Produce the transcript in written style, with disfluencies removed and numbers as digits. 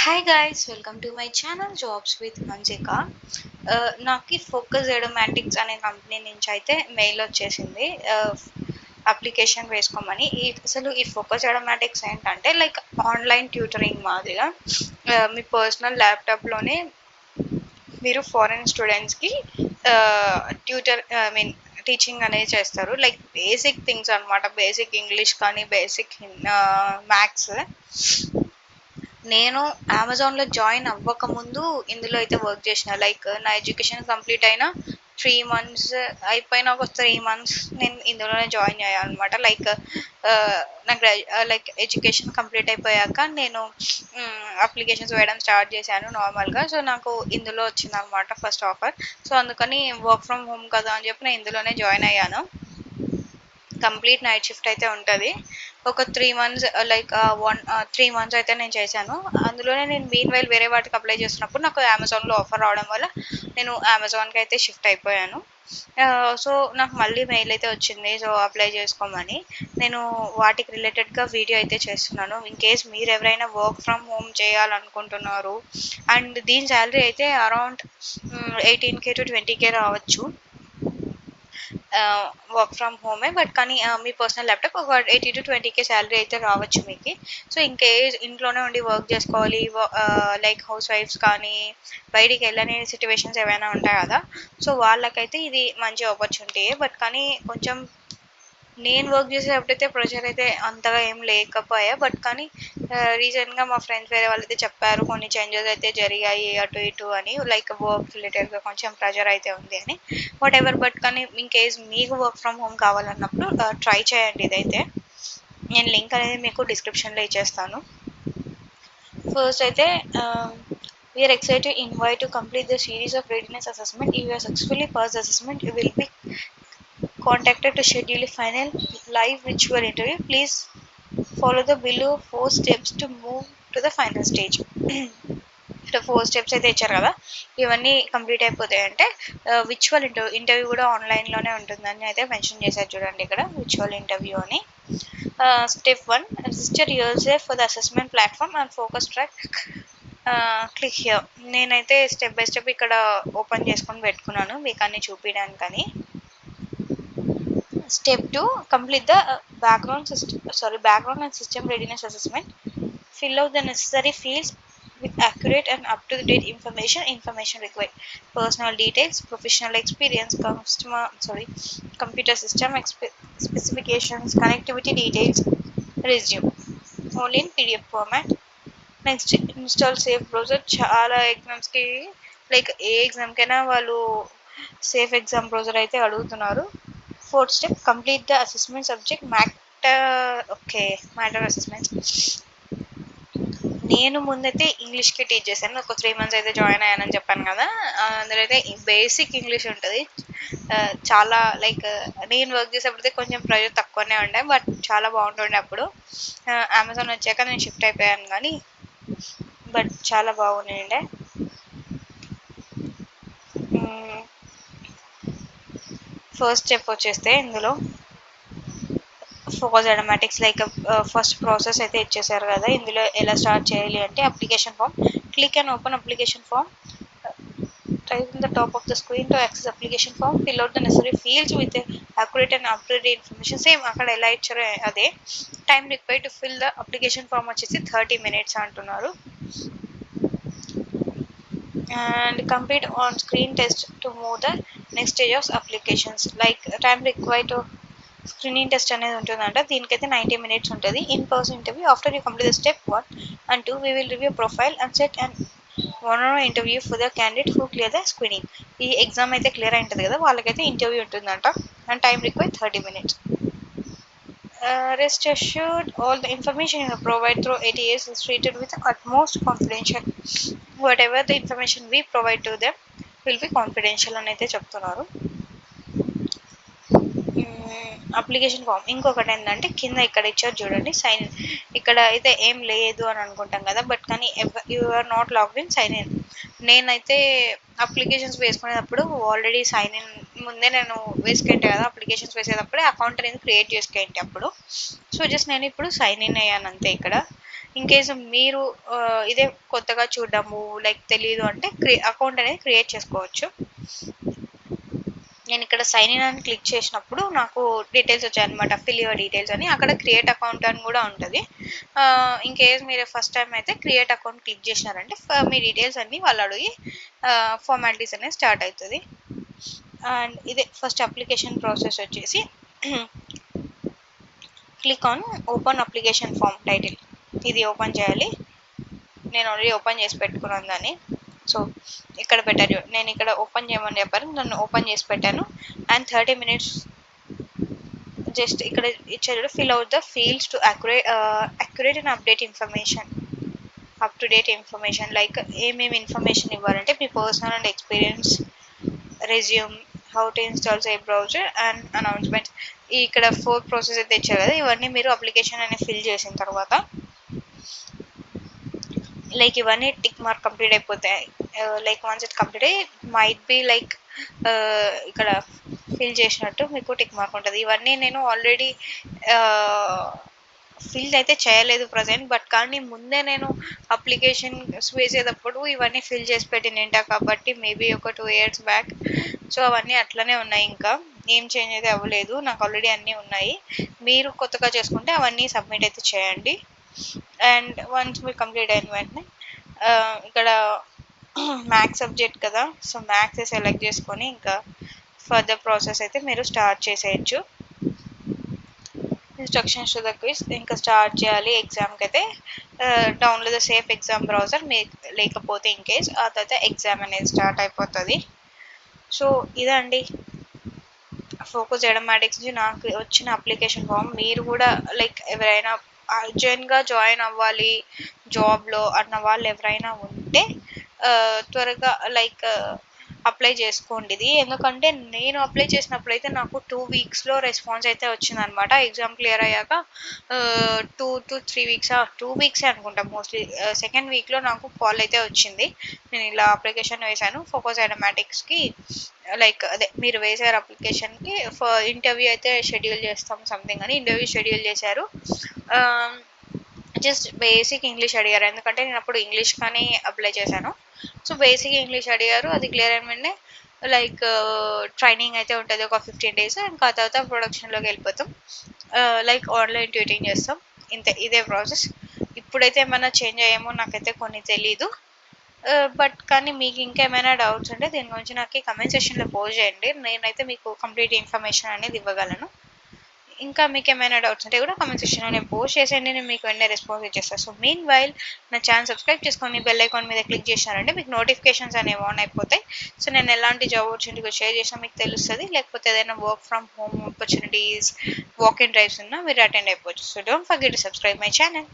Hi guys, welcome to my channel jobs with Manjika. నాకు focus ఎడమాటిక్స్ అనే company నుంచి అయితే మెయిల్ వచ్చేసింది. అప్లికేషన్ వేసుకోమని. అసలు ఈ ఫోకస్ ఎడమాటిక్స్ ఏంటంటే లైక్ ఆన్లైన్ ట్యూటరింగ్ మాదిరిగా మీ పర్సనల్ ల్యాప్టాప్లోనే మీరు ఫారెన్ స్టూడెంట్స్కి ట్యూటర్ ఐ మీన్ టీచింగ్ అనేది చేస్తారు. లైక్ బేసిక్ థింగ్స్ అనమాట. బేసిక్ ఇంగ్లీష్ కానీ బేసిక్ మ్యాథ్స్. నేను అమెజాన్లో జాయిన్ అవ్వకముందు ఇందులో అయితే వర్క్ చేసిన. లైక్ నా ఎడ్యుకేషన్ కంప్లీట్ అయిన 3 months అయిపోయిన ఒక 3 months నేను ఇందులోనే జాయిన్ అయ్యాను అనమాట. లైక్ లైక్ ఎడ్యుకేషన్ కంప్లీట్ అయిపోయాక నేను అప్లికేషన్స్ వేయడం స్టార్ట్ చేశాను నార్మల్గా. సో నాకు ఇందులో వచ్చింది అనమాట ఫస్ట్ ఆఫర్. సో అందుకని వర్క్ ఫ్రమ్ హోమ్ కదా అని చెప్పి నేను ఇందులోనే జాయిన్ అయ్యాను. కంప్లీట్ నైట్ షిఫ్ట్ అయితే ఉంటుంది. ఒక 3 months లైక్ 3 months అయితే నేను చేశాను. అందులోనే నేను మీన్ వైల్ వేరే వాటికి అప్లై చేసినప్పుడు నాకు అమెజాన్లో ఆఫర్ రావడం వల్ల నేను అమెజాన్కి అయితే షిఫ్ట్ అయిపోయాను. సో నాకు మళ్ళీ మెయిల్ అయితే వచ్చింది, సో అప్లై చేసుకోమని. నేను వాటికి రిలేటెడ్గా వీడియో అయితే చేస్తున్నాను. ఇన్ కేస్ మీరు ఎవరైనా వర్క్ ఫ్రమ్ హోమ్ చేయాలనుకుంటున్నారు అండ్ దీని శాలరీ అయితే అరౌండ్ 18K to 20K రావచ్చు. వర్క్ ఫ్రమ్ హోమే, బట్ కానీ మీ పర్సనల్ ల్యాప్టాప్ ఒక 18 to 20K శాలరీ అయితే రావచ్చు మీకు. సో ఇంకేస్ ఇంట్లోనే ఉండి వర్క్ చేసుకోవాలి, లైక్ హౌస్ వైఫ్స్ కానీ బయటికి వెళ్ళని సిచ్యువేషన్స్ ఏమైనా ఉంటాయి కదా, సో వాళ్ళకైతే ఇది మంచి ఆపర్చునిటీ. బట్ కానీ కొంచెం నేను వర్క్ చేసేటప్పుడైతే ప్రెషర్ అయితే అంతగా ఏం లేకపోయా. బట్ కానీ రీసెంట్గా మా ఫ్రెండ్స్ వేరే వాళ్ళైతే చెప్పారు కొన్ని చేంజెస్ అయితే జరిగాయి అటు ఇటు అని, లైక్ వర్క్ రిలేటెడ్గా కొంచెం ప్రెషర్ అయితే ఉంది అని. వాట్ ఎవర్, బట్ కానీ ఇన్ కేస్ మీకు వర్క్ ఫ్రమ్ హోమ్ కావాలన్నప్పుడు ట్రై చేయండి ఇదైతే. నేను లింక్ అనేది మీకు డిస్క్రిప్షన్లో ఇచ్చేస్తాను. ఫస్ట్ అయితే we are excited to invite to complete the series of readiness assessment. If you have successfully passed the assessment, you will be contacted to schedule a final live virtual interview. Please follow the below 4 steps to move to the final stage. ఇక్కడ 4 steps అయితే ఇచ్చారు కదా, ఇవన్నీ complete అయిపోతాయంటే virtual interview కూడా ఆన్లైన్లోనే ఉంటుందని అయితే mention చేశారు. చూడండి ఇక్కడ విర్చువల్ ఇంటర్వ్యూ అని. Step 1, register yourself for the assessment platform and focus track. Click here. నేనైతే స్టెప్ బై స్టెప్ ఇక్కడ ఓపెన్ చేసుకొని పెట్టుకున్నాను మీకు అన్ని చూపించడానికని. Step 2, complete the background and system readiness assessment. Fill out the necessary fields with accurate and up-to-date information required. Personal details, professional experience, computer system specifications, connectivity details, resume. Only in PDF format. Next install safe browser. చాలా ఎగ్జామ్స్కి like ఏ ఎగ్జామ్కైనా వాళ్ళు safe exam browser అయితే అడుగుతున్నారు. 4th step, complete the assessment subject matter assessment. నేను ముందైతే ఇంగ్లీష్కి teach చేశాను. ఒక 3 months అయితే జాయిన్ అయ్యానని చెప్పాను కదా. అందులో అయితే బేసిక్ ఇంగ్లీష్ ఉంటుంది. చాలా లైక్ నేను వర్క్ చేసేప్పుడైతే కొంచెం ప్రెషర్ తక్కువనే ఉండే, బట్ చాలా బాగుంటుండే అప్పుడు. అమెజాన్ వచ్చాక నేను షిఫ్ట్ అయిపోయాను కానీ, బట్ చాలా బాగుండే. ఫస్ట్ స్టెప్ వచ్చేస్తే ఇందులో ఫోకస్ ఎడమాటిక్స్ లైక్ ఫస్ట్ ప్రాసెస్ అయితే ఇచ్చేసారు కదా. ఇందులో ఎలా స్టార్ట్ చేయాలి అంటే application form. Click and open application form. Type in the top of the screen to access application form. Fill out the necessary fields with accurate and up-to-date information. Same అక్కడ ఎలా ఇచ్చారో అదే. Time required to fill the application form వచ్చేసి 30 minutes అంటున్నారు. And complete on screen test to move the next stage of applications. Like time required to screening test అనేది ఉంటుందంట. దీనికైతే 90 minutes ఉంటుంది. In person interview. After you complete the step 1 and 2 we will review profile and set an one-on-one interview for the candidate who clear the screening. ఈ exam అయితే clear అయి ఉంటుంది కదా, వాళ్ళకైతే ఇంటర్వ్యూ ఉంటుందంట. And time require 30 minutes. Rest assured all the information you provide through ATS is treated with utmost confidential. Whatever the information we provide to them will be confidential అని అయితే చెప్తున్నారు. Application form ఇంకొకటి ఏంటంటే కింద ఇక్కడ ఇచ్చారు చూడండి, సైన్ ఇన్. ఇక్కడ అయితే ఏం లేదు అని అనుకుంటాం కదా, బట్ కానీ you are not logged in, sign in. నేనైతే అప్లికేషన్స్ వేసుకునేటప్పుడు ఆల్రెడీ సైన్ ఇన్ ముందే నేను వేసుకుంటే కదా, అప్లికేషన్స్ వేసేటప్పుడే అకౌంట్ అనేది క్రియేట్ చేసుకుంటే అప్పుడు. సో జస్ట్ నేను ఇప్పుడు సైన్ ఇన్ అయ్యాను అంతే. ఇక్కడ ఇన్ కేస్ మీరు ఇదే కొత్తగా చూడడము లైక్ తెలియదు అంటే అకౌంట్ అనేది క్రియేట్ చేసుకోవచ్చు. నేను ఇక్కడ సైన్ ఇన్ అని క్లిక్ చేసినప్పుడు నాకు డీటెయిల్స్ వచ్చాయన్నమాట, ఫిల్ యువర్ డీటెయిల్స్ అని. అక్కడ క్రియేట్ అకౌంట్ అని కూడా ఉంటుంది. ఇన్ కేస్ మీరు ఫస్ట్ టైం అయితే క్రియేట్ అకౌంట్ క్లిక్ చేసినారంటే మీ డీటెయిల్స్ అన్నీ వాళ్ళు అడిగి ఫార్మాలిటీస్ అనేది స్టార్ట్ అవుతుంది. అండ్ ఇదే ఫస్ట్ అప్లికేషన్ ప్రాసెస్ వచ్చేసి click on open application form title, ఇది ఓపెన్ చేయాలి. నేను ఆల్రెడీ ఓపెన్ చేసి పెట్టుకున్నాను దాన్ని. సో ఇక్కడ పెట్టారు, నేను ఇక్కడ ఓపెన్ చేయమని చెప్పారు, నన్ను ఓపెన్ చేసి పెట్టాను. అండ్ 30 minutes జస్ట్ ఇక్కడ ఇచ్చారు, fill out the fields to accurate and update information, up to date information. Like ఏమేమి ఇన్ఫర్మేషన్ ఇవ్వాలంటే మీ personal and experience, resume, how to install a browser and announcements. ఇక్కడ 4 ప్రాసెస్ అయితే ఇచ్చారు కదా, ఇవన్నీ మీరు అప్లికేషన్ అనేది ఫిల్ చేసిన తర్వాత లైక్ ఇవన్నీ టిక్ మార్క్ కంప్లీట్ అయిపోతాయి. Like once it complete might be like ఇక్కడ ఫిల్ చేసినట్టు మీకు టిక్ మార్క్ ఉంటుంది. ఇవన్నీ నేను ఆల్రెడీ ఫిల్ అయితే చేయలేదు ప్రజెంట్, బట్ కానీ ముందే నేను అప్లికేషన్ వేసేటప్పుడు ఇవన్నీ ఫిల్ చేసి పెట్టినంటా కాబట్టి మేబీ ఒక 2 years బ్యాక్. సో అవన్నీ అట్లనే ఉన్నాయి, ఇంకా ఏం చేంజ్ అయితే అవ్వలేదు, నాకు ఆల్రెడీ అన్నీ ఉన్నాయి. మీరు కొత్తగా చేసుకుంటే అవన్నీ సబ్మిట్ అయితే చేయండి. అండ్ వన్స్ మీరు కంప్లీట్ అయిన వెంటనే ఇక్కడ మ్యాథ్స్ సబ్జెక్ట్ కదా, సో మ్యాథ్స్ సెలెక్ట్ చేసుకొని ఇంకా ఫర్దర్ ప్రాసెస్ అయితే మీరు స్టార్ట్ చేసేయచ్చు. ఇన్స్ట్రక్షన్స్ టు ద క్విజ్ ఇంకా స్టార్ట్ చేయాలి. ఎగ్జామ్కి అయితే download the safe exam browser, లేకపోతే ఇన్ కేస్ ఆ తర్వాత ఎగ్జామ్ అనేది స్టార్ట్ అయిపోతుంది. సో ఇదండి ఫోకస్ ఎడమాటిక్స్ నుంచి నాకు వచ్చిన అప్లికేషన్ ఫామ్. మీరు కూడా లైక్ ఎవరైనా అర్జెంట్గా జాయిన్ అవ్వాలి జాబ్లో అన్న వాళ్ళు ఎవరైనా ఉంటే త్వరగా లైక్ అప్లై చేసుకోండి ఇది. ఎందుకంటే నేను అప్లై చేసినప్పుడు అయితే నాకు 2 weeksలో రెస్పాన్స్ అయితే వచ్చిందనమాట. ఎగ్జామ్ క్లియర్ అయ్యాక 2 to 3 weeks 2 weeks అనుకుంటా మోస్ట్లీ. సెకండ్ వీక్లో నాకు కాల్ అయితే వచ్చింది. నేను ఇలా అప్లికేషన్ వేశాను ఫోకస్ ఆటోమేటిక్స్కి, లైక్ అదే మీరు వేసారు అప్లికేషన్కి ఇంటర్వ్యూ అయితే షెడ్యూల్ చేస్తాం సంథింగ్ అని ఇంటర్వ్యూ షెడ్యూల్ చేశారు. జస్ట్ బేసిక్ ఇంగ్లీష్ అడిగారు, ఎందుకంటే నేను అప్పుడు ఇంగ్లీష్ కానీ అప్లై చేశాను. సో బేసిక్ ఇంగ్లీష్ అడిగారు, అది క్లియర్ అయిన లైక్ ట్రైనింగ్ అయితే ఉంటుంది ఒక 15 days. ఇంకా తర్వాత ప్రొడక్షన్లోకి వెళ్ళిపోతాం, లైక్ ఆన్లైన్ ట్యూటింగ్ చేస్తాం. ఇదే ప్రాసెస్. ఇప్పుడైతే ఏమైనా చేంజ్ అయ్యేమో నాకైతే కొన్ని తెలీదు, బట్ కానీ మీకు ఇంకేమైనా డౌట్స్ ఉంటే దీని గురించి నాకు కమెంట్ సెక్షన్లో పోస్ట్ చేయండి, నేనైతే మీకు కంప్లీట్ ఇన్ఫర్మేషన్ అనేది ఇవ్వగలను. ఇంకా మీకు ఏమైనా డౌట్స్ ఉంటే కూడా కమెంట్ సెక్షన్లో నేను పోస్ట్ చేసేయండి, నేను మీకు వెంటనే రెస్పాన్స్ ఇచ్చేస్తాను. సో మీన్ వైల్ నా ఛానల్ సబ్స్క్రైబ్ చేసుకొని బెల్ ఐకాన్ మీద క్లిక్ చేశారంటే మీకు నోటిఫికేషన్స్ అనేవి ఆన్ అయిపోతాయి. సో నేను ఎలాంటి జాబ్ ఆపర్చునిటీ షేర్ చేసినా మీకు తెలుస్తుంది. లేకపోతే ఏదైనా work from home opportunities, walk in drives ఉన్నా మీరు అటెండ్ అయిపోవచ్చు. So don't forget to subscribe my channel.